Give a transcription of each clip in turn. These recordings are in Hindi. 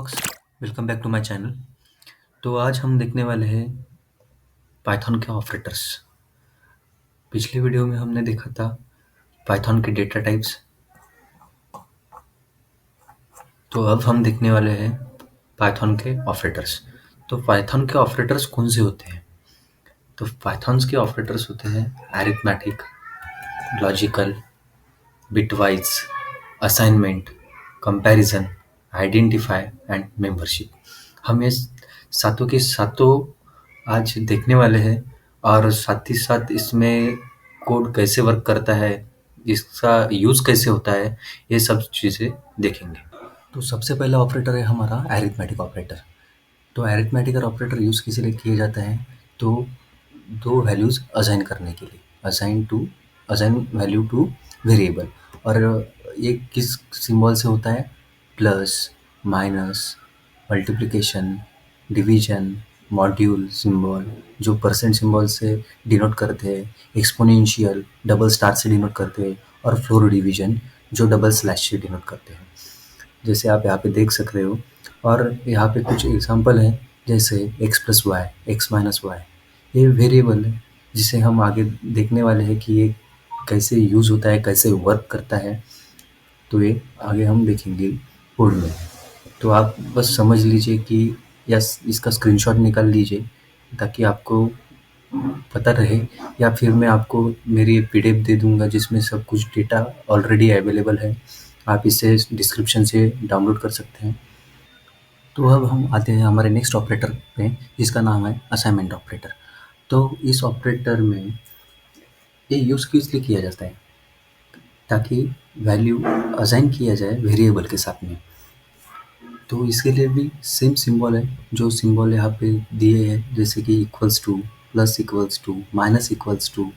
Fox, welcome back to my channel. तो आज हम देखने वाले हैं पाइथन के ऑपरेटर्स। पिछले वीडियो में हमने देखा था पाइथन के डेटा टाइप्स। तो अब हम देखने वाले हैं पाइथन के ऑपरेटर्स। तो पाइथन के ऑपरेटर्स कौन से होते हैं? तो पाइथन के ऑपरेटर्स होते हैं arithmetic, logical, bitwise, assignment, comparison, identify and membership. हम ये सातों के सातों आज देखने वाले हैं और साथ ही साथ इसमें कोड कैसे वर्क करता है, इसका यूज़ कैसे होता है, ये सब चीज़ें देखेंगे। तो सबसे पहला ऑपरेटर है हमारा अरिथमेटिक ऑपरेटर। तो अरिथमेटिक ऑपरेटर यूज़ किस लिए किया जाता है? तो दो वैल्यूज़ असाइन करने के लिए, असाइन वैल्यू टू वेरिएबल। और ये किस सिंबल से होता है? Plus, minus, multiplication, division, module symbol जो परसेंट सिंबल से डिनोट करते हैं, एक्सपोनेंशियल डबल स्टार से डिनोट करते हैं, और फ्लोर डिवीजन जो डबल स्लैश से डिनोट करते हैं, जैसे आप यहाँ पे देख सक रहे हो। और यहाँ पे कुछ एग्जांपल है, जैसे x plus y, x minus y. ये वेरिएबल है जिसे हम आगे देखने वाले हैं कि ये कैसे यूज़ होता है, कैसे वर्क करता है। तो ये आगे हम देखेंगे कोड में। तो आप बस समझ लीजिए कि या इसका स्क्रीनशॉट निकाल लीजिए ताकि आपको पता रहे, या फिर मैं आपको मेरी पीडीएफ दे दूंगा जिसमें सब कुछ डेटा ऑलरेडी अवेलेबल है। आप इसे डिस्क्रिप्शन से डाउनलोड कर सकते हैं। तो अब हम आते हैं हमारे नेक्स्ट ऑपरेटर पे, जिसका नाम है असाइनमेंट ऑपरेटर। तो इस ऑपरेटर में ये यूज़ किस लिए किया जाता है? ताकि वैल्यू असाइन किया जाए वेरिएबल के साथ में। तो इसके लिए भी सेम सिंबल है, जो सिंबल यहाँ पे दिए हैं, जैसे कि equals to, plus equals to, minus equals to,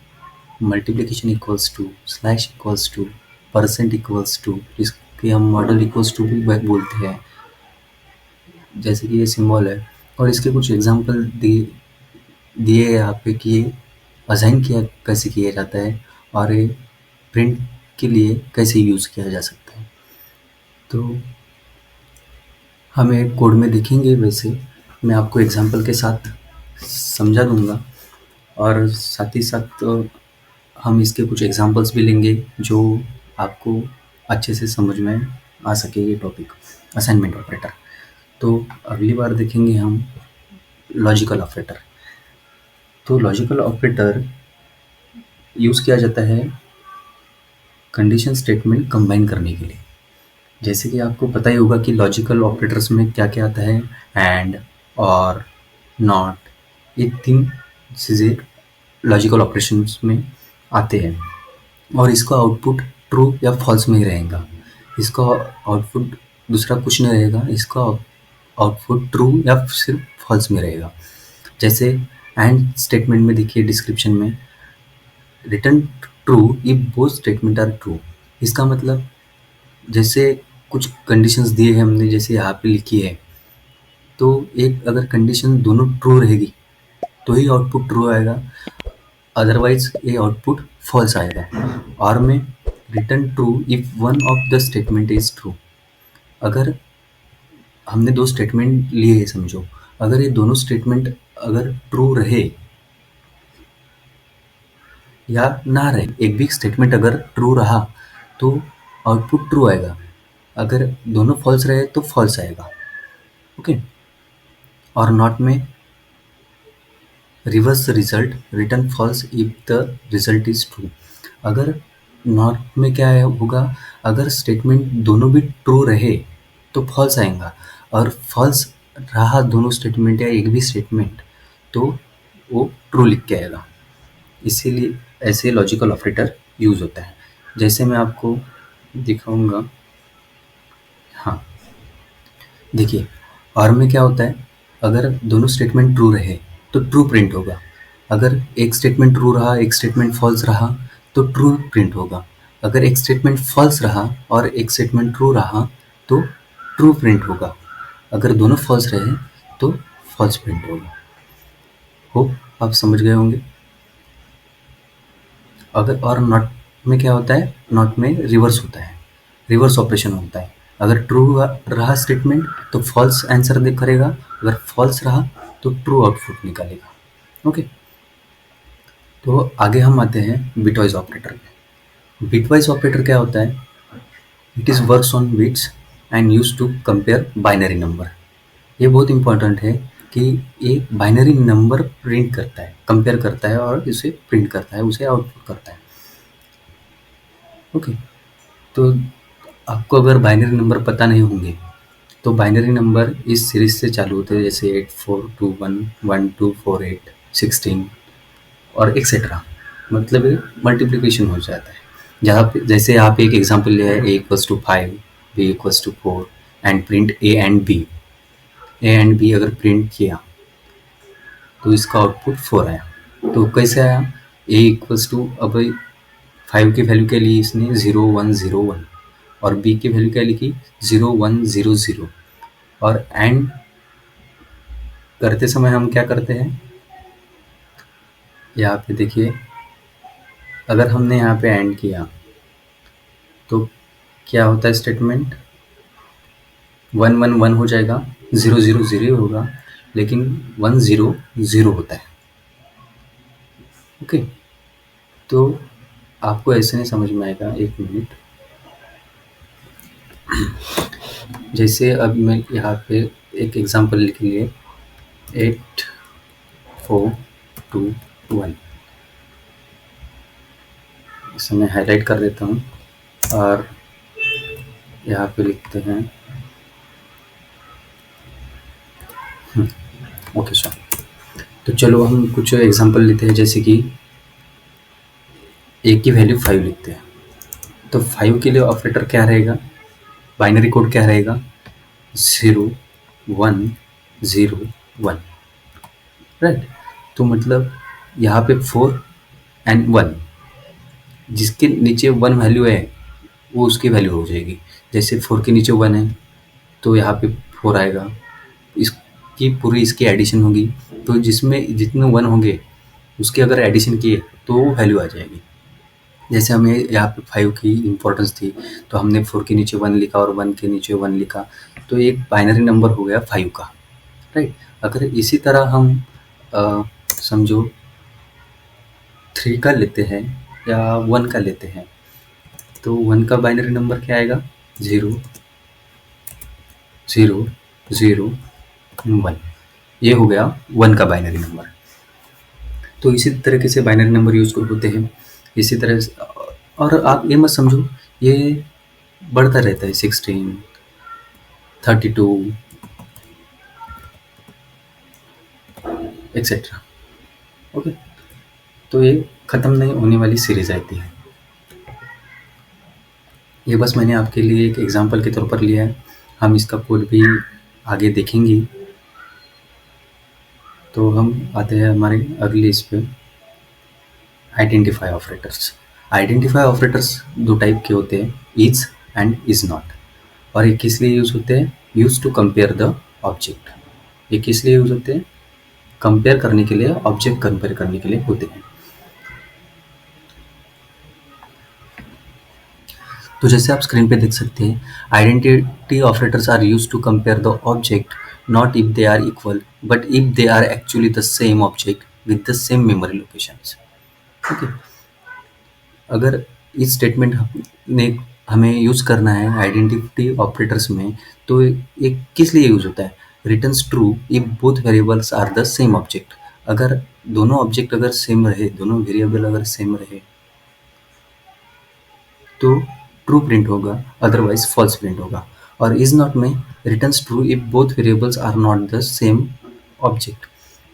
multiplication equals to, slash equals to, percent equals to, जिसके हम मॉडल इक्वल्स टू भी बोलते हैं, जैसे कि ये सिंबल है। और इसके कुछ एग्जांपल दिए हैं यहाँ पे कि ये असाइन किया कैसे किया जाता है और ये प्रिंट के लिए कैसे यूज़ किया जा सकता है। तो हमें कोड में देखेंगे, वैसे मैं आपको एग्जांपल के साथ समझा दूंगा, और साथ ही साथ हम इसके कुछ एग्जांपल्स भी लेंगे जो आपको अच्छे से समझ में आ सके ये टॉपिक असाइनमेंट ऑपरेटर। तो अगली बार देखेंगे हम लॉजिकल ऑपरेटर। तो लॉजिकल ऑपरेटर यूज़ किया जाता है कंडीशन स्टेटमेंट कंबाइन करने के लिए। जैसे कि आपको पता ही होगा कि लॉजिकल ऑपरेटर्स में क्या क्या आता है, एंड, और, नॉट, ये 3 चीज़ें लॉजिकल ऑपरेशंस में आते हैं। और इसका आउटपुट ट्रू या फॉल्स में ही रहेगा। इसका आउटपुट दूसरा कुछ नहीं रहेगा, इसका आउटपुट ट्रू या सिर्फ फॉल्स में रहेगा। जैसे एंड स्टेटमेंट में देखिए डिस्क्रिप्शन में, return true if both statement are true. इसका मतलब जैसे कुछ कंडीशंस दिए हैं हमने, जैसे यहाँ पे लिखी है, तो एक अगर कंडीशन दोनों ट्रू रहेगी तो ही आउटपुट ट्रू आएगा, अदरवाइज ये आउटपुट फॉल्स आएगा। और में return true if one of the statement is true. अगर हमने 2 स्टेटमेंट लिए हैं समझो, अगर ये दोनों स्टेटमेंट अगर ट्रू रहे या ना रहे, एक भी स्टेटमेंट अगर ट्रू रहा तो आउटपुट ट्रू आएगा, अगर दोनों फॉल्स रहे तो फॉल्स आएगा। ओके। और नॉट में reverse result, return false if the result is true. अगर नॉट में क्या होगा, अगर स्टेटमेंट दोनों भी ट्रू रहे तो फॉल्स आएगा, और फॉल्स रहा दोनों स्टेटमेंट या एक भी स्टेटमेंट तो वो ट्रू लिख के आएगा। इसीलिए ऐसे लॉजिकल ऑपरेटर यूज़ होता है, जैसे मैं आपको दिखाऊंगा। हाँ, देखिए, और में क्या होता है, अगर दोनों स्टेटमेंट ट्रू रहे तो ट्रू प्रिंट होगा। अगर एक स्टेटमेंट ट्रू रहा, एक स्टेटमेंट फॉल्स रहा तो ट्रू प्रिंट होगा। अगर एक स्टेटमेंट फॉल्स रहा और एक स्टेटमेंट ट्रू रहा तो ट्रू प्रिंट होगा। अगर दोनों फॉल्स रहे तो फॉल्स प्रिंट होगा। होप आप समझ गए होंगे। अगर और नॉट में क्या होता है, नॉट में रिवर्स होता है, रिवर्स ऑपरेशन होता है। अगर ट्रू रहा स्टेटमेंट तो फॉल्स आंसर दे करेगा, अगर फॉल्स रहा तो ट्रू आउटपुट निकालेगा। ओके, तो आगे हम आते हैं बिटवाइज ऑपरेटर में। बिटवाइज ऑपरेटर क्या होता है? It is works on bits and use to compare binary number. ये बहुत इंपॉर्टेंट है कि एक बाइनरी नंबर प्रिंट करता है, कंपेयर करता है और इसे प्रिंट करता है, उसे आउटपुट करता है। ओके, तो आपको अगर बाइनरी नंबर पता नहीं होंगे तो बाइनरी नंबर इस सीरीज से चालू होते हैं, जैसे 8421 1248 16 और एक्सेट्रा, मतलब मल्टीप्लिकेशन हो जाता है। जहाँ पे जैसे आप एक एग्जांपल लिया है, a equals to 5, b equals to 4 and print a and b अगर प्रिंट किया तो इसका आउटपुट 4 आया। तो कैसे आया? a इक्वल्स टू, अब 5 की वैल्यू के लिए इसने 0101 और b की वैल्यू क्या लिखी 0100, और एंड करते समय हम क्या करते हैं, यहाँ पे देखिए, अगर हमने यहाँ पे एंड किया तो क्या होता है स्टेटमेंट, 111 हो जाएगा, 000 होगा, लेकिन 100 होता है। ओके, तो आपको ऐसे नहीं समझ में आएगा, एक मिनट। जैसे अब मैं यहाँ पे एक एग्जांपल लिख लिए 8421, इसे मैं हाईलाइट कर देता हूँ और यहाँ पे लिखते हैं ओके सर। तो चलो हम कुछ एग्जांपल लेते हैं, जैसे कि ए की वैल्यू 5 लिखते हैं, तो 5 के लिए ऑपरेटर क्या रहेगा, बाइनरी कोड क्या रहेगा 0101, राइट। तो मतलब यहाँ पे 4 एंड 1, जिसके नीचे 1 वैल्यू है वो उसकी वैल्यू हो जाएगी। जैसे 4 के नीचे 1 है तो यहाँ पे 4 आएगा, इसकी पूरी इसकी एडिशन होगी, तो जिसमें जितने 1 होंगे उसके अगर एडिशन किए तो वो वैल्यू आ जाएगी। जैसे हमें यहाँ पे 5 की इम्पोर्टेंस थी तो हमने 4 के नीचे 1 लिखा और 1 के नीचे 1 लिखा, तो एक बाइनरी नंबर हो गया 5 का, राइट। अगर इसी तरह हम समझो 3 का लेते हैं या 1 का लेते हैं, तो 1 का बाइनरी नंबर क्या आएगा 0001, ये हो गया 1 का बाइनरी नंबर। तो इसी तरीके से बाइनरी नंबर यूज होते हैं इसी तरह से, और आप ये मत समझो ये बढ़ता रहता है 16 32 एक्सेट्रा। ओके, तो ये ख़त्म नहीं होने वाली सीरीज रहती है। ये बस मैंने आपके लिए एक एग्जांपल के तौर पर लिया है, हम इसका कोड भी आगे देखेंगे। तो हम आते हैं हमारे अगले इस पे, आइडेंटिफाई ऑपरेटर्स। आइडेंटिफाई ऑपरेटर्स दो टाइप के होते हैं, इज एंड इज नॉट। और ये किस लिए यूज़ होते हैं, use to compare the object. ये किस लिए यूज़ होते हैं, कंपेयर करने के लिए, ऑब्जेक्ट कंपेयर करने के लिए होते हैं। तो जैसे आप स्क्रीन पे देख सकते हैं, identity operators are use to compare the object not if they are equal but if they are actually the same object with the same memory locations. Okay, अगर इस स्टेटमेंट ने हमें यूज़ करना है आइडेंटिटी ऑपरेटर्स में, तो ये किस लिए यूज़ होता है, returns true if both variables are the same object. अगर दोनों ऑब्जेक्ट अगर सेम रहे, दोनों वेरिएबल अगर सेम रहे तो ट्रू प्रिंट होगा, अदरवाइज फॉल्स प्रिंट होगा। और इज नॉट में returns true if both variables are not the same object.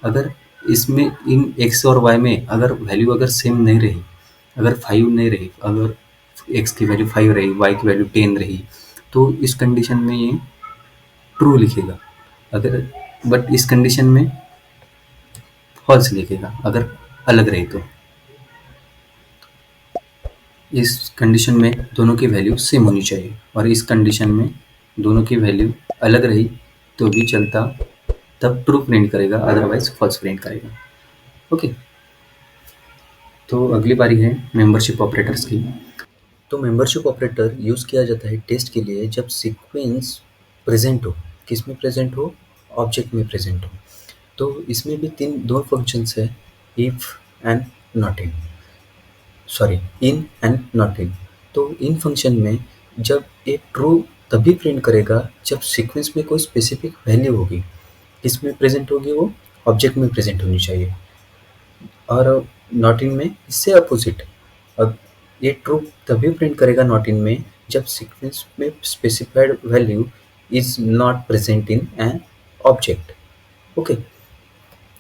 अगर इसमें इन एक्स और वाई में अगर वैल्यू अगर सेम नहीं रही, अगर 5 नहीं रही, अगर एक्स की वैल्यू 5 रही, वाई की वैल्यू 10 रही, तो इस कंडीशन में ये ट्रू लिखेगा। अगर बट इस कंडीशन में फॉल्स लिखेगा अगर अलग रही तो। इस कंडीशन में दोनों की वैल्यू सेम होनी चाहिए, और इस कंडीशन में दोनों की वैल्यू अलग रही तो भी चलता, तब ट्रू प्रिंट करेगा, अदरवाइज फॉल्स प्रिंट करेगा। ओके, तो अगली बारी है मेंबरशिप ऑपरेटर्स की। तो मेंबरशिप ऑपरेटर यूज़ किया जाता है टेस्ट के लिए जब सीक्वेंस प्रेजेंट हो। किस में प्रेजेंट हो? ऑब्जेक्ट में प्रेजेंट हो। तो इसमें भी दो फंक्शंस है, if and not in, sorry in and not in. तो इन फंक्शन में जब ये ट्रू तभी प्रिंट करेगा जब सीक्वेंस में कोई स्पेसिफिक वैल्यू होगी। किसमें प्रेजेंट होगी वो? ऑब्जेक्ट में प्रेजेंट होनी चाहिए। और नॉट इन में इससे अपोजिट। अब ये ट्रू तभी प्रिंट करेगा नॉट इन में जब सीक्वेंस में specified value is not present in an object. Okay,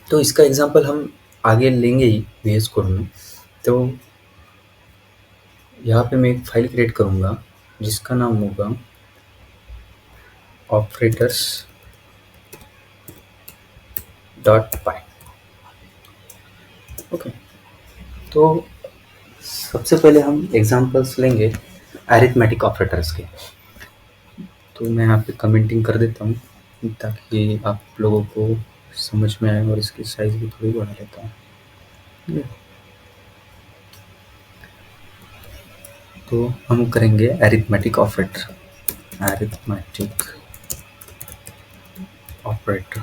तो इसका एग्जांपल हम आगे लेंगे ही VS कोड में। तो यहाँ पे मैं एक फाइल क्रिएट करूँगा जिसका नाम होगा ऑपरेटर्स डॉट पाई। ओके, तो सबसे पहले हम एग्जांपल्स लेंगे अरिथमेटिक ऑपरेटर्स के। तो मैं यहाँ पे कमेंटिंग कर देता हूँ ताकि आप लोगों को समझ में आए, और इसकी साइज भी थोड़ी बढ़ा लेता हूँ। तो हम करेंगे अरिथमेटिक ऑपरेटर, अरिथमेटिक ऑपरेटर।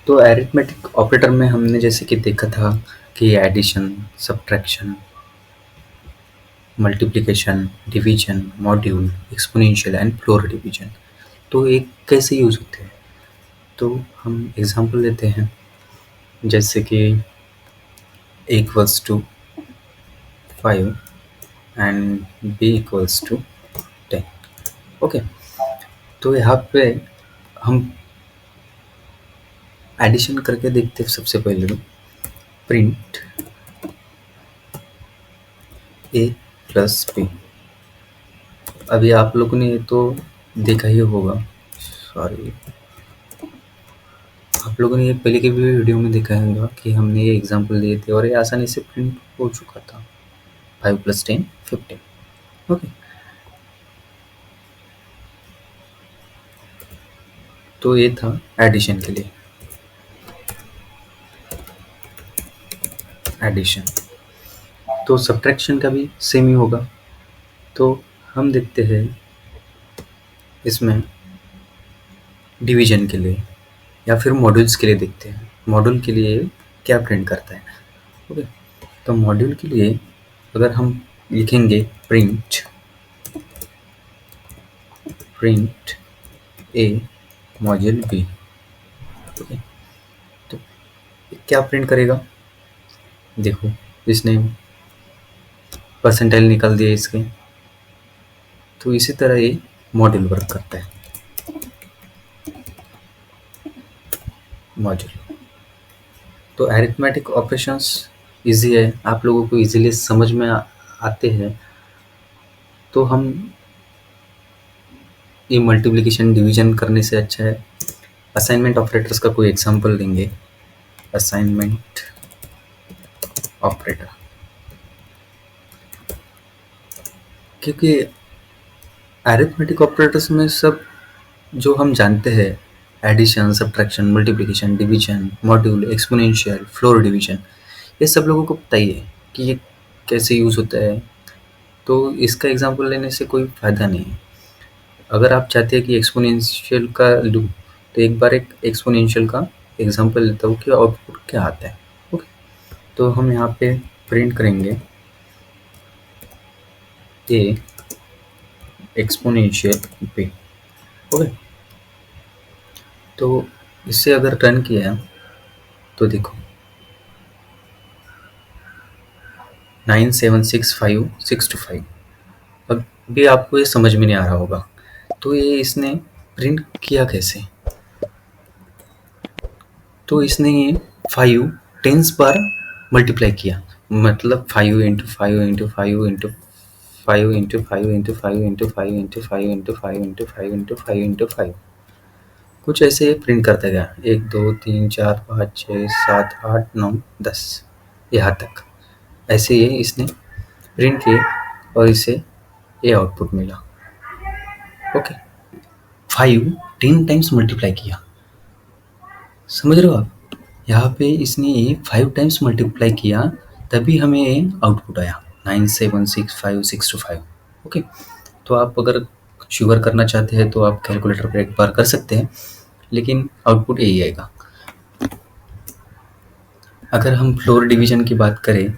तो अरिथमेटिक ऑपरेटर में हमने जैसे कि देखा था कि addition, subtraction, multiplication, division, module, exponential and floor division, तो ये कैसे यूज होते हैं। तो हम एग्जांपल लेते हैं जैसे कि a equals to 5 and b equals to 10। Okay, तो यहाँ पे हम एडिशन करके देखते हैं। सबसे पहले तो प्रिंट a प्लस b। अभी आप लोगों ने ये तो देखा ही होगा, सॉरी, आप लोगों ने ये पहले के भी वीडियो में देखा होगा कि हमने ये एग्जांपल दिए थे और ये आसानी से प्रिंट हो चुका था। 5 + 10 15। ओके, तो ये था एडिशन के लिए, एडिशन। तो सब्ट्रैक्शन का भी सेम ही होगा। तो हम देखते हैं इसमें डिवीजन के लिए या फिर मॉड्यूल्स के लिए देखते हैं, मॉड्यूल के लिए क्या प्रिंट करता है। ओके, तो मॉड्यूल के लिए अगर हम लिखेंगे प्रिंट ए मॉड्यूल बी। ओके, तो क्या प्रिंट करेगा? देखो, इसने परसेंटाइल निकाल दिया इसके। तो इसी तरह ये मॉड्यूल वर्क करता है, मॉड्यूल। तो अरिथमेटिक ऑपरेशंस इजी है, आप लोगों को इजीली समझ में आते हैं। तो हम ये मल्टीप्लिकेशन डिवीजन करने से अच्छा है असाइनमेंट ऑपरेटर्स का कोई एग्जांपल लेंगे। असाइनमेंट ऑपरेटर, क्योंकि अरिथमेटिक ऑपरेटर्स में सब जो हम जानते हैं, addition, subtraction, multiplication, division, module, exponential, floor division, ये सब लोगों को पता ही है कि ये कैसे यूज़ होता है। तो इसका एग्जांपल लेने से कोई फ़ायदा नहीं है। अगर आप चाहते हैं कि एक्सपोनेंशियल का लूँ तो एक बार एक एक्सपोनेंशियल का एग्जांपल लेता हूँ कि आउटपुट क्या आता है। ओके, तो हम यहाँ पे प्रिंट करेंगे ए एक्सपोनेंशियल बी। ओके, तो इससे अगर रन किया तो देखो 9765625। अब भी आपको ये समझ में नहीं आ रहा होगा, तो ये इसने प्रिंट किया कैसे? तो इसने ये 5 10s बार मल्टीप्लाई किया, मतलब 5 × 5 × 5 × 5 × 5 × 5 × 5 × 5 × 5 × 5 × 5 × 5, कुछ ऐसे प्रिंट करता गया। 1 2 3 4 5 6 7 8 9 10 यहाँ तक ऐसे ये इसने प्रिंट किए और इसे ये आउटपुट मिला। ओके, 5 10 टाइम्स मल्टीप्लाई किया, समझ रहे हो आप? यहाँ पे इसने ये 5 टाइम्स मल्टीप्लाई किया तभी हमें आउटपुट आया 976562 ओके। तो आप अगर शुगर करना चाहते हैं तो आप कैलकुलेटर पर एक बार कर सकते हैं, लेकिन आउटपुट यही आएगा। अगर हम फ्लोर डिवीजन की बात करें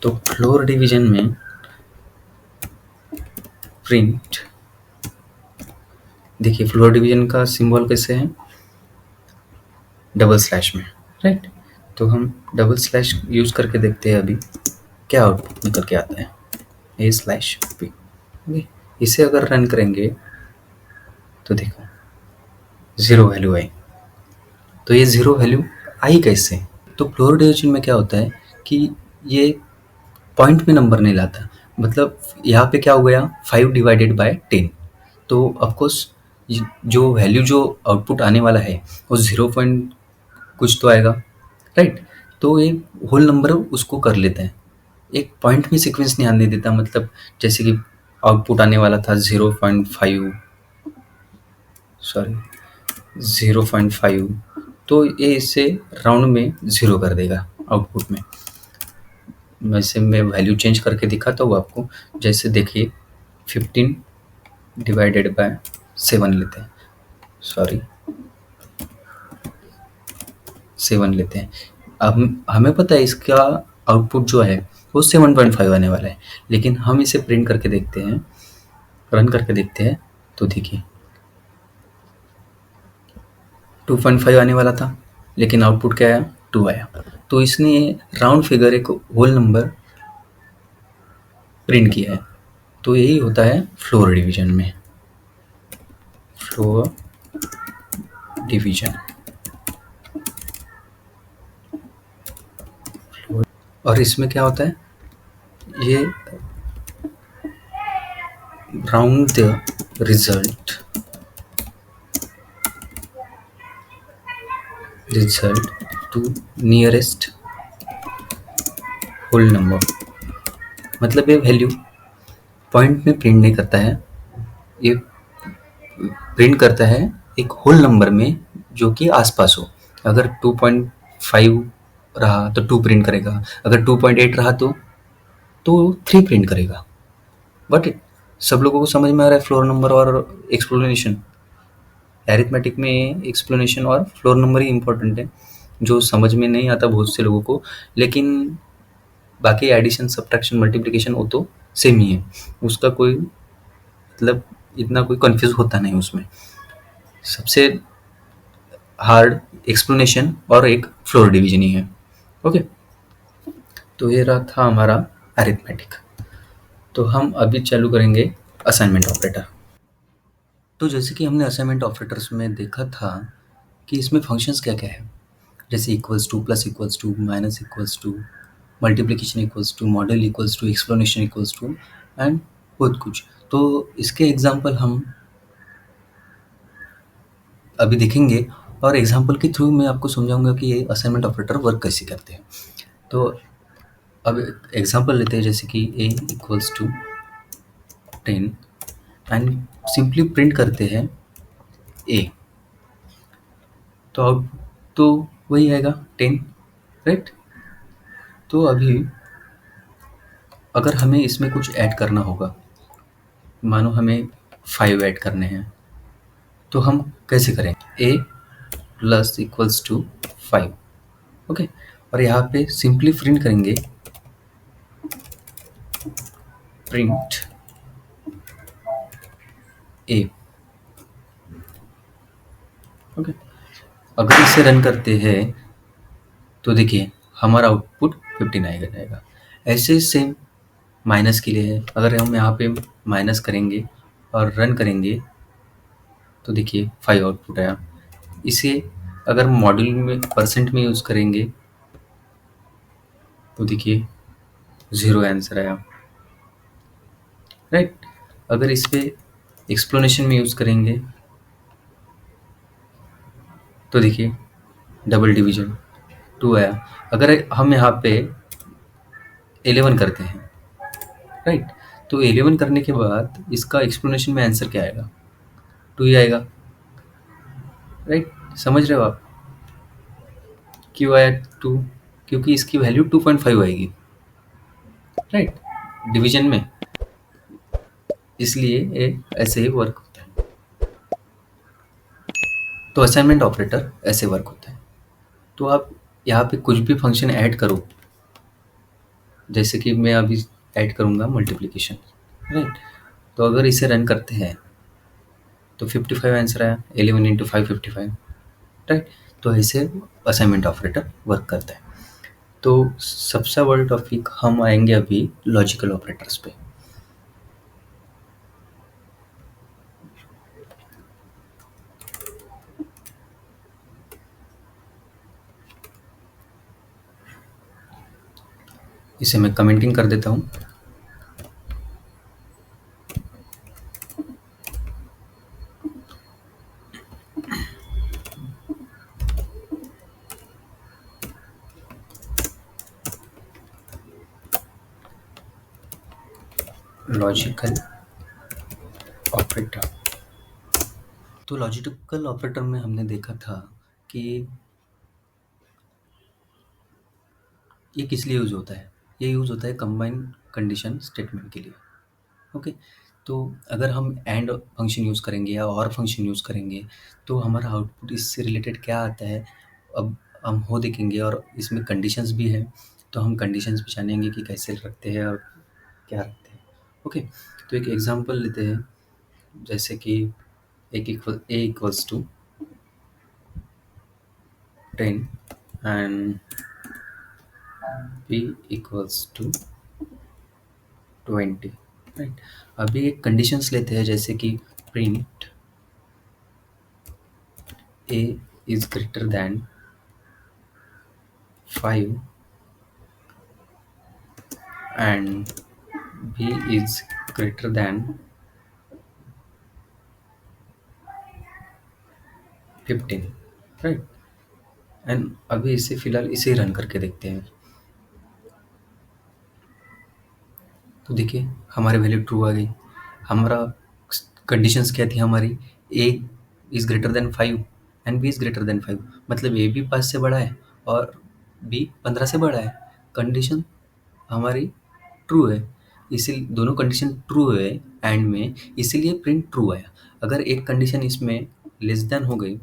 तो फ्लोर डिवीजन में प्रिंट, देखिए फ्लोर डिवीजन का सिंबल कैसे है, डबल स्लैश में, राइट। तो हम डबल स्लैश यूज करके देखते हैं अभी क्या आउटपुट निकल के आता है, ए स्लैश पी। इसे अगर रन करेंगे तो देखो 0 वैल्यू आई। तो ये 0 वैल्यू आई कैसे? तो फ्लोर डिवीजन में क्या होता है कि ये पॉइंट में नंबर नहीं लाता, मतलब यहाँ पे क्या हो गया 5 डिवाइडेड बाय 10, तो ऑफकोर्स जो वैल्यू जो आउटपुट आने वाला है वो 0 पॉइंट कुछ तो आएगा, राइट। तो ये होल नंबर उसको कर लेते हैं, एक पॉइंट में सीक्वेंस नहीं आने देता, मतलब जैसे कि आउटपुट आने वाला था 0.5, सॉरी 0.5, तो ये इसे राउंड में 0 कर देगा आउटपुट में। वैसे मैं वैल्यू चेंज करके दिखाता हूँ आपको, जैसे देखिए 15 डिवाइडेड बाय 7 लेते हैं, सॉरी 7 लेते हैं। अब हमें पता है इसका आउटपुट जो है वो 7.5 आने वाला है, लेकिन हम इसे प्रिंट करके देखते हैं, रन करके देखते हैं, तो देखिए 2.5 आने वाला था, लेकिन आउटपुट क्या आया 2 आया। तो इसने राउंड फिगर एक होल नंबर प्रिंट किया है। तो यही होता है फ्लोर डिवीजन में, फ्लोर डिवीजन। और इसमें क्या होता है, ये round the result to nearest whole number, मतलब ये वैल्यू पॉइंट में प्रिंट नहीं करता है, ये प्रिंट करता है एक होल नंबर में जो कि आसपास हो। अगर 2.5 रहा तो 2 प्रिंट करेगा, अगर 2.8 रहा तो 3 प्रिंट करेगा। बट सब लोगों को समझ में आ रहा है फ्लोर नंबर और एक्सप्लेनेशन? एरिथमेटिक में एक्सप्लेनेशन और फ्लोर नंबर ही इम्पोर्टेंट है, जो समझ में नहीं आता बहुत से लोगों को, लेकिन बाकी एडिशन सब्ट्रैक्शन मल्टीप्लिकेशन वो तो सेम ही है, उसका कोई मतलब इतना कोई कंफ्यूज होता नहीं उसमें। सबसे हार्ड एक्सप्लेनेशन और एक फ्लोर डिवीजन ही है, ओके। तो ये रहा था हमारा अरिथमेटिक। तो हम अभी चालू करेंगे असाइनमेंट ऑपरेटर। तो जैसे कि हमने असाइनमेंट ऑपरेटर्स में देखा था कि इसमें फंक्शंस क्या क्या है, जैसे equals to, plus equals to, minus equals to, multiplication equals to, model equals to, explanation equals to and बहुत कुछ। तो इसके एग्जाम्पल हम अभी देखेंगे, और एग्जाम्पल के थ्रू मैं आपको समझाऊंगा कि ये असाइनमेंट ऑपरेटर वर्क कैसे करते हैं। तो अब एग्जाम्पल लेते हैं, जैसे कि a equals to 10 and simply print करते हैं a, तो आउटपुट तो वही आएगा 10, राइट। तो अभी अगर हमें इसमें कुछ ऐड करना होगा, मानो हमें 5 ऐड करने हैं, तो हम कैसे करेंगे, a plus equals to 5, okay. और यहाँ पे सिंपली प्रिंट करेंगे प्रिंट a, ओके। अगर इसे रन करते हैं तो देखिए हमारा आउटपुट 15 आएगा जाएगा। ऐसे सेम माइनस के लिए है, अगर हम यहाँ पे माइनस करेंगे और रन करेंगे तो देखिए 5 आउटपुट आया। इसे अगर मॉड्यूल में परसेंट में यूज़ करेंगे तो देखिए 0 आंसर आया, राइट। अगर इस पे एक्सप्लेनेशन में यूज़ करेंगे तो देखिए डबल डिवीजन 2 आया। अगर हम यहाँ पे 11 करते हैं, राइट, तो 11 करने के बाद इसका एक्सप्लेनेशन में आंसर क्या आएगा, 2 ही आएगा, राइट। समझ रहे हो आप क्यों आया 2? क्योंकि इसकी वैल्यू 2.5 आएगी, राइट, डिवीजन में, इसलिए ये ऐसे ही वर्क होता है। तो असाइनमेंट ऑपरेटर ऐसे वर्क होता है। तो आप यहाँ पे कुछ भी फंक्शन ऐड करो, जैसे कि मैं अभी ऐड करूँगा मल्टीप्लिकेशन, राइट। तो अगर इसे रन करते हैं तो 55 आंसर आया, 11 इंटू 5 55, राइट। तो ऐसे असाइनमेंट ऑपरेटर वर्क करता है। तो सबसे बड़ा टॉपिक हम आएंगे अभी लॉजिकल ऑपरेटर्स पे। इसे मैं कमेंटिंग कर देता हूँ। Logical operator. तो लॉजिकल ऑपरेटर में हमने देखा था कि ये किस लिए यूज़ होता है। ये यूज़ होता है कंबाइन कंडीशन स्टेटमेंट के लिए। ओके, तो अगर हम एंड फंक्शन यूज़ करेंगे या और फंक्शन यूज़ करेंगे तो हमारा आउटपुट इससे रिलेटेड क्या आता है, अब हम हो देखेंगे। और इसमें कंडीशंस भी हैं, तो हम कंडीशंस भी जानेंगे कि कैसे रखते हैं और क्या रखते हैं। ओके, तो एक एग्जांपल लेते हैं, जैसे कि A equals to 10 and B equals to 20, right. अभी एक कंडीशंस लेते हैं, जैसे कि print a is greater than 5 and b is greater than 15, right. And अभी इसे फिलहाल इसे रन करके देखते हैं। तो देखिए हमारी वैल्यू ट्रू आ गई। हमारा कंडीशंस क्या थी हमारी, a is greater than 5 and b is greater than 5, मतलब a भी 5 से बड़ा है और b 15 से बड़ा है। कंडीशन हमारी ट्रू है, इसी दोनों कंडीशन ट्रू है एंड में, इसीलिए प्रिंट ट्रू आया। अगर एक कंडीशन इसमें लेस देन हो गई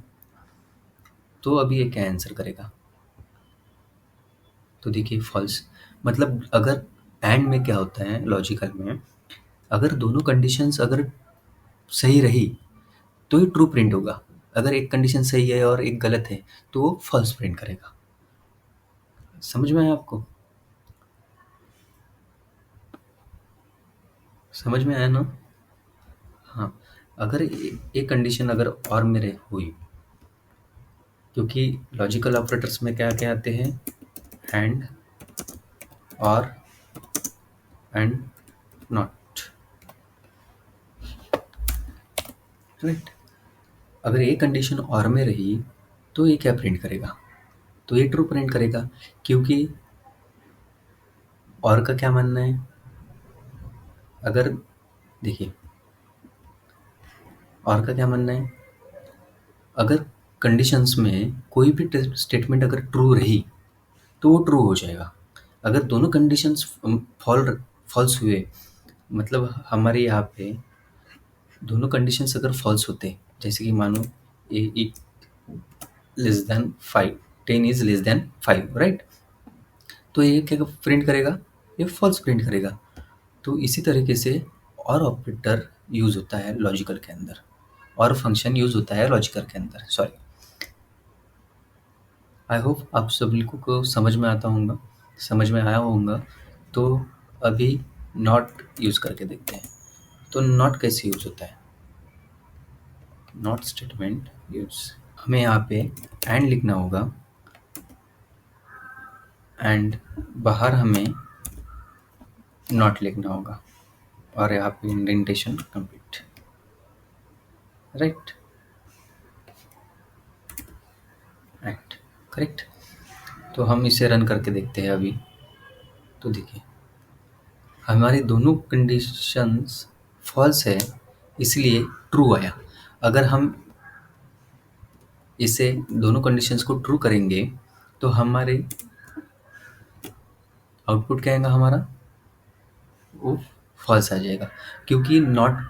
तो अभी ये क्या आंसर करेगा, तो देखिए फॉल्स। मतलब अगर एंड में क्या होता है लॉजिकल में, अगर दोनों कंडीशंस अगर सही रही तो ही ट्रू प्रिंट होगा। अगर एक कंडीशन सही है और एक गलत है तो वो फॉल्स प्रिंट करेगा। समझ में आया आपको? समझ में आया ना? हाँ, अगर एक कंडीशन अगर और मेरे हुई, क्योंकि लॉजिकल ऑपरेटर्स में क्या क्या आते हैं, एंड, और, एंड नॉट, राइट। अगर एक कंडीशन और में रही तो ये क्या प्रिंट करेगा, तो ये ट्रू प्रिंट करेगा, क्योंकि और का क्या मानना है, अगर देखिए और का क्या मानना है, अगर कंडीशंस में कोई भी स्टेटमेंट अगर ट्रू रही तो वो ट्रू हो जाएगा। अगर दोनों कंडीशंस फॉल्स हुए, मतलब हमारे यहाँ पे दोनों कंडीशंस अगर फॉल्स होते, जैसे कि मानो A less than 5, 10 is less than 5, right. तो ये क्या प्रिंट करेगा, ये फॉल्स प्रिंट करेगा। तो इसी तरीके से और ऑपरेटर यूज होता है लॉजिकल के अंदर, और फंक्शन यूज होता है लॉजिकल के अंदर, सॉरी। आई होप आप सभी को समझ में आता होगा, समझ में आया होगा। तो अभी नॉट यूज करके देखते हैं। तो नॉट कैसे यूज होता है, नॉट स्टेटमेंट यूज, हमें यहाँ पे एंड लिखना होगा एंड बाहर हमें नॉट लिखना होगा और यहाँ पे indentation complete, right, right, correct. तो हम इसे रन करके देखते हैं अभी। तो देखिए हमारी दोनों कंडीशंस फॉल्स है, इसलिए ट्रू आया। अगर हम इसे दोनों कंडीशंस को ट्रू करेंगे तो हमारे आउटपुट क्या आएगा हमारा, वो फॉल्स आ जाएगा, क्योंकि नॉट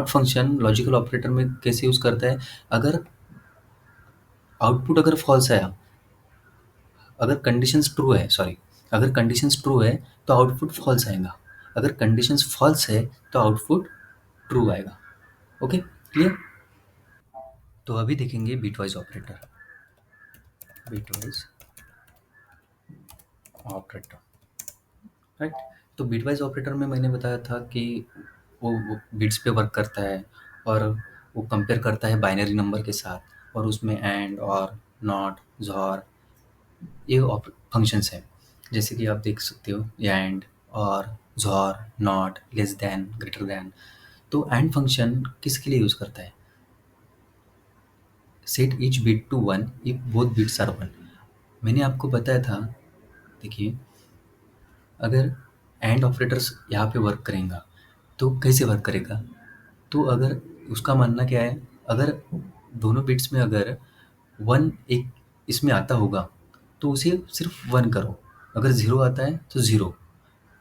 फंक्शन लॉजिकल ऑपरेटर में कैसे यूज़ करता है, अगर आउटपुट अगर फॉल्स आया, अगर कंडीशंस ट्रू है, सॉरी, अगर कंडीशंस ट्रू है तो आउटपुट फॉल्स आएगा, अगर कंडीशंस फॉल्स है तो आउटपुट ट्रू आएगा। Okay, clear? तो अभी देखेंगे bitwise operator. Bitwise operator, right. तो बिटवाइज ऑपरेटर में मैंने बताया था कि वो बिट्स पे वर्क करता है और वो कंपेयर करता है बाइनरी नंबर के साथ, और उसमें एंड और नॉट जॉर ये फंक्शंस हैं, जैसे कि आप देख सकते हो एंड और xor not less than greater than. तो एंड फंक्शन किसके लिए यूज़ करता है, set each bit to one if both bits are one. मैंने आपको बताया था, देखिए, अगर एंड ऑपरेटर्स यहाँ पे वर्क करेगा तो कैसे वर्क करेगा, तो अगर उसका मानना क्या है, अगर दोनों बिट्स में अगर वन एक इसमें आता होगा तो उसे सिर्फ वन करो, अगर ज़ीरो आता है तो ज़ीरो,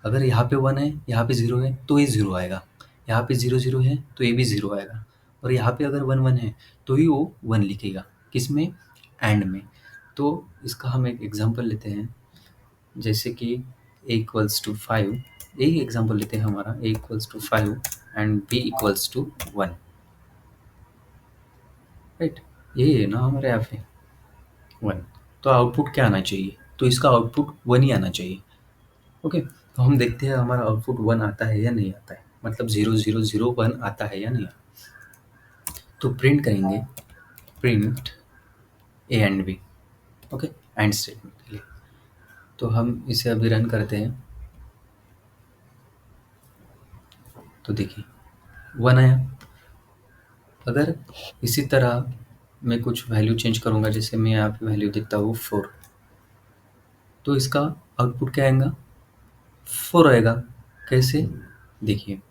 अगर यहाँ पे वन है यहाँ पे ज़ीरो है तो ये ज़ीरो आएगा, यहाँ पे ज़ीरो ज़ीरो है तो ये भी ज़ीरो आएगा, और यहाँ पे अगर वन वन है तो ही वो वन लिखेगा, किस में, एंड में। तो इसका हम एक एग्जांपल लेते हैं, जैसे कि a इक्वल्स टू 5, यही एग्जांपल लेते हैं हमारा, a equals to 5 and b equals to 1, right. यही है ना हमारे यहाँ पे 1, तो आउटपुट क्या आना चाहिए, तो इसका आउटपुट 1 ही आना चाहिए। ओके, तो हम देखते हैं हमारा आउटपुट 1 आता है या नहीं आता है, मतलब 0 0 0 1 आता है या नहीं आता। तो प्रिंट करेंगे, print a and b, okay, and statement के लिए। तो हम इसे अभी रन करते हैं, तो देखिए 1 आया। अगर इसी तरह मैं कुछ वैल्यू चेंज करूँगा, जैसे मैं यहाँ पे वैल्यू देता हूँ 4, तो इसका आउटपुट क्या आएगा, 4 आएगा। कैसे, देखिए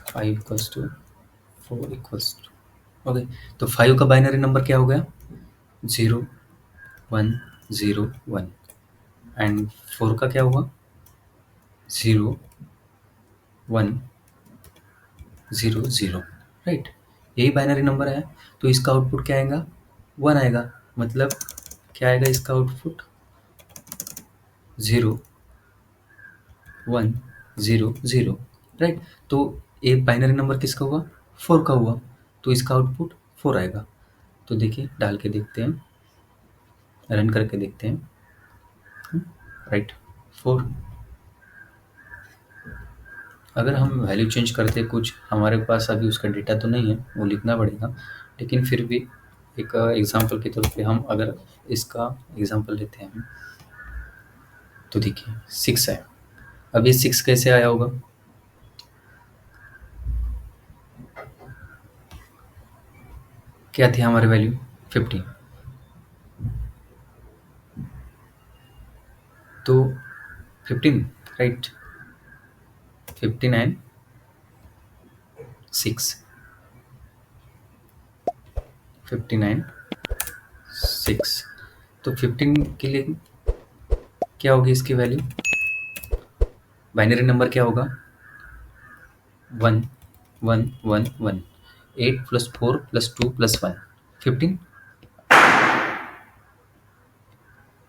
5 equals to 4 equals to, okay, तो 5 का बाइनरी नंबर क्या हो गया, 0 1 0 1, एंड 4 का क्या हुआ, 0 1 0 0, राइट। यही बाइनरी नंबर है, तो इसका आउटपुट क्या आएगा, 1 आएगा, मतलब क्या आएगा इसका आउटपुट, 0 1 0 0, राइट। तो एक बाइनरी नंबर किसका हुआ, 4 का हुआ, तो इसका आउटपुट 4 आएगा। तो देखिए डाल के देखते हैं, रन करके देखते हैं, राइट 4। अगर हम वैल्यू चेंज करते कुछ, हमारे पास अभी उसका डेटा तो नहीं है, वो लिखना पड़ेगा, लेकिन फिर भी एक एग्जांपल के तौर पे हम अगर इसका एग्जांपल लेते हैं, तो देखिए 6 है। अब ये 6 कैसे आया होगा, क्या थी हमारी वैल्यू, 15, तो 15, राइट, 15 एंड 6, 15 एंड 6, तो 15 के लिए क्या होगी इसकी वैल्यू, बाइनरी नंबर क्या होगा, 1 1 1 1, 8 plus 4 plus 2 plus 1, 15,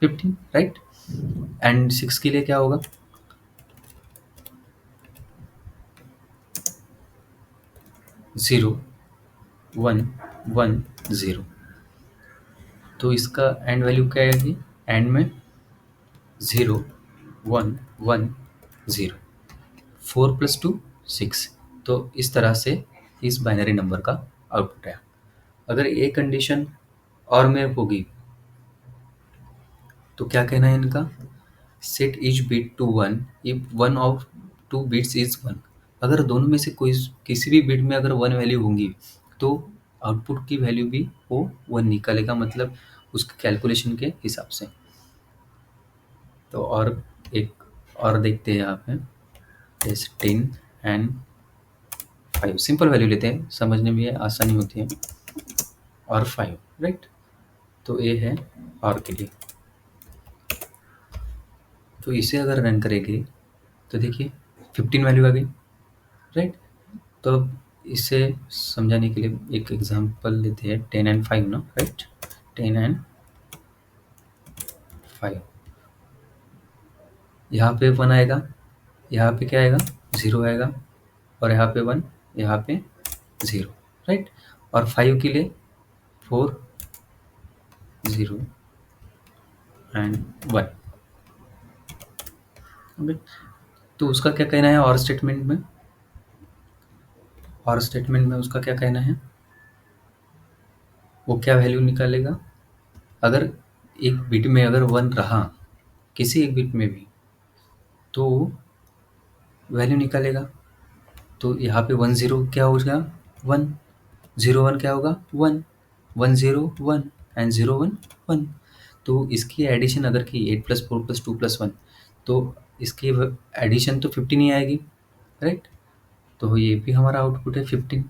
15, right. And 6 के लिए क्या होगा, 0 1 1 0, तो इसका एंड वैल्यू क्या आएगी, एंड में 0 1 1 0, 4 प्लस 2 6, तो इस तरह से इस बाइनरी नंबर का आउटपुट है। अगर ये कंडीशन और में होगी तो क्या कहना है इनका, set each bit to one if one of two bits is one. अगर दोनों में से कोई किसी भी बिट में अगर वन वैल्यू होंगी तो आउटपुट की वैल्यू भी वो वन निकालेगा, मतलब उसके कैलकुलेशन के हिसाब से। तो और एक और देखते हैं यहाँ पे, जैसे 10 एंड 5, सिंपल वैल्यू लेते हैं, समझने में ये आसानी होती है, और 5, राइट। तो ये है और के लिए, तो इसे अगर रन करेंगे तो देखिए 15 वैल्यू आ गई, राइट। तो अब इसे समझाने के लिए एक एग्जांपल लेते हैं, 10 एंड 5 ना, राइट। 10 एंड 5, यहाँ पे 1 आएगा, यहाँ पे क्या आएगा, 0 आएगा, और यहाँ पे 1, यहाँ पे 0, राइट। और 5 के लिए 4, 0 एंड 1, ओके। तो उसका क्या कहना है और स्टेटमेंट में, और स्टेटमेंट में उसका क्या कहना है, वो क्या वैल्यू निकालेगा, अगर एक बिट में अगर 1 रहा, किसी एक बिट में भी, तो वैल्यू निकालेगा। तो यहाँ पे 1 0 क्या हो गया, 1, 0 1 क्या होगा, 1, 1 0 1 एंड 0 1 1। तो इसकी एडिशन अगर की 8 + 4 + 2 + 1, तो इसकी एडिशन तो 15 ही आएगी, राइट। तो ये भी हमारा आउटपुट है 15।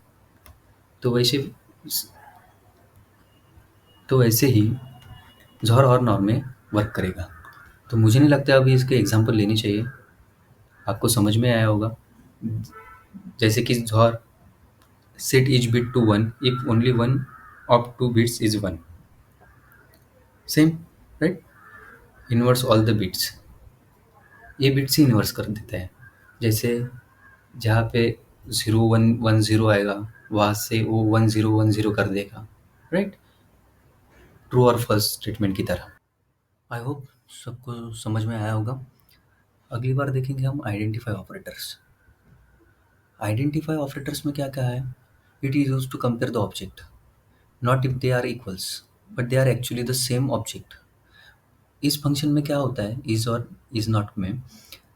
तो वैसे ही ज़ोर और नॉर में वर्क करेगा। तो मुझे नहीं लगता अभी इसके एग्जांपल लेनी चाहिए, आपको समझ में आया होगा। जैसे कि ज़ोर set each bit to 1 if only one of two bits is 1, same, right। inverse all the bits, ये बिट्स ही इन्वर्स कर देता है। जैसे जहाँ पे 0 1 1 0 आएगा, वहाँ से वो 1 0 1 0 कर देगा, राइट। ट्रू और फॉल्स स्टेटमेंट की तरह। आई होप सबको समझ में आया होगा। अगली बार देखेंगे हम आइडेंटिफाई ऑपरेटर्स। आइडेंटिफाई ऑपरेटर्स में क्या क्या है, it is use to compare the object, not if they are equals but they are actually the same object. इस फंक्शन में क्या होता है, इज और इज नॉट में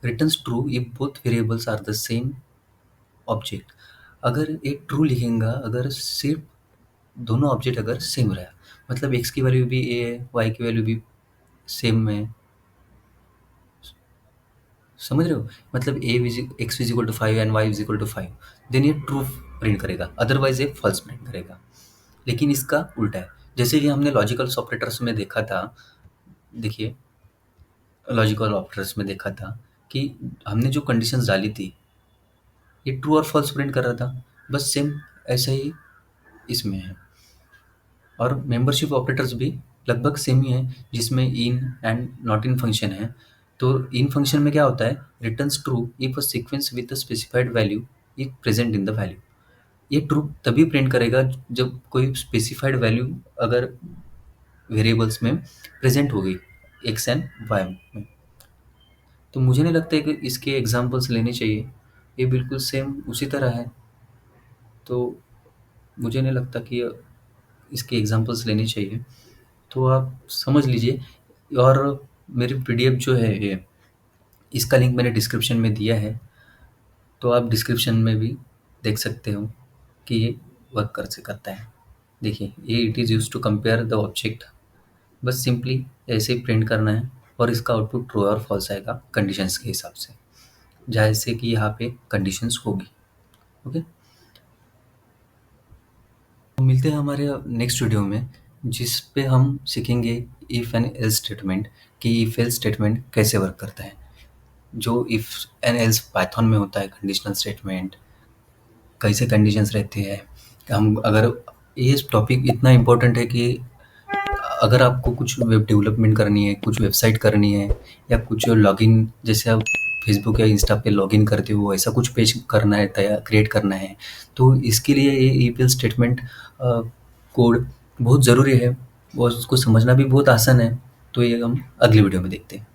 returns true if both variables are the same object. अगर एक ट्रू लिखेगा अगर सिर्फ दोनों ऑब्जेक्ट अगर सेम रहा, मतलब एक्स की वैल्यू भी ए है, वाई की वैल्यू भी सेम है, समझ रहे हो, मतलब x is equal to 5 and y is equal to 5, then ये ट्रू प्रिंट करेगा, अदरवाइज ये फॉल्स प्रिंट करेगा। लेकिन इसका उल्टा है, जैसे कि हमने लॉजिकल ऑपरेटर्स में देखा था, देखिए लॉजिकल ऑपरेटर्स में देखा था कि हमने जो कंडीशंस डाली थी ये ट्रू और फॉल्स प्रिंट कर रहा था, बस सेम ऐसा ही इसमें है। और मेंबरशिप ऑपरेटर्स भी लगभग सेम ही है, जिसमें in and not in function है। तो इन फंक्शन में क्या होता है, returns true if a sequence with a specified value is present in the value. ये ट्रू तभी प्रिंट करेगा जब कोई स्पेसिफाइड वैल्यू अगर वेरिएबल्स में प्रेजेंट हो गई, एक्स एंड वाई में। तो मुझे नहीं लगता है कि इसके एग्जांपल्स लेने चाहिए, ये बिल्कुल सेम उसी तरह है। तो मुझे नहीं लगता कि इसके एग्जांपल्स लेने चाहिए। तो आप समझ लीजिए। और मेरी पीडीएफ जो है ये, इसका लिंक मैंने डिस्क्रिप्शन में दिया है, तो आप डिस्क्रिप्शन में भी देख सकते हो कि ये वर्क कर से करता है। देखिए ये it is use to compare the object, बस सिंपली ऐसे ही प्रिंट करना है और इसका आउटपुट ट्रू और फॉल्स आएगा कंडीशंस के हिसाब से, जैसे कि यहाँ पे कंडीशंस होगी। ओके, तो मिलते हैं हमारे नेक्स्ट वीडियो में, जिस पे हम सीखेंगे इफ़ एंड एल्स स्टेटमेंट, कि इफ़ एल्स स्टेटमेंट कैसे वर्क करता है। जो इफ़ एंड एल्स पाइथन में होता है कंडीशनल स्टेटमेंट, कैसे कंडीशंस रहते हैं। हम अगर ये टॉपिक इतना इम्पोर्टेंट है कि अगर आपको कुछ वेब डेवलपमेंट करनी है, कुछ वेबसाइट करनी है, या कुछ लॉगिन, जैसे आप फेसबुक या इंस्टा पे लॉगिन करते हो, ऐसा कुछ पेज करना है, तैयार क्रिएट करना है, तो इसके लिए ये ईपीएल स्टेटमेंट कोड बहुत ज़रूरी है और उसको समझना भी बहुत आसान है। तो ये हम अगली वीडियो में देखते हैं।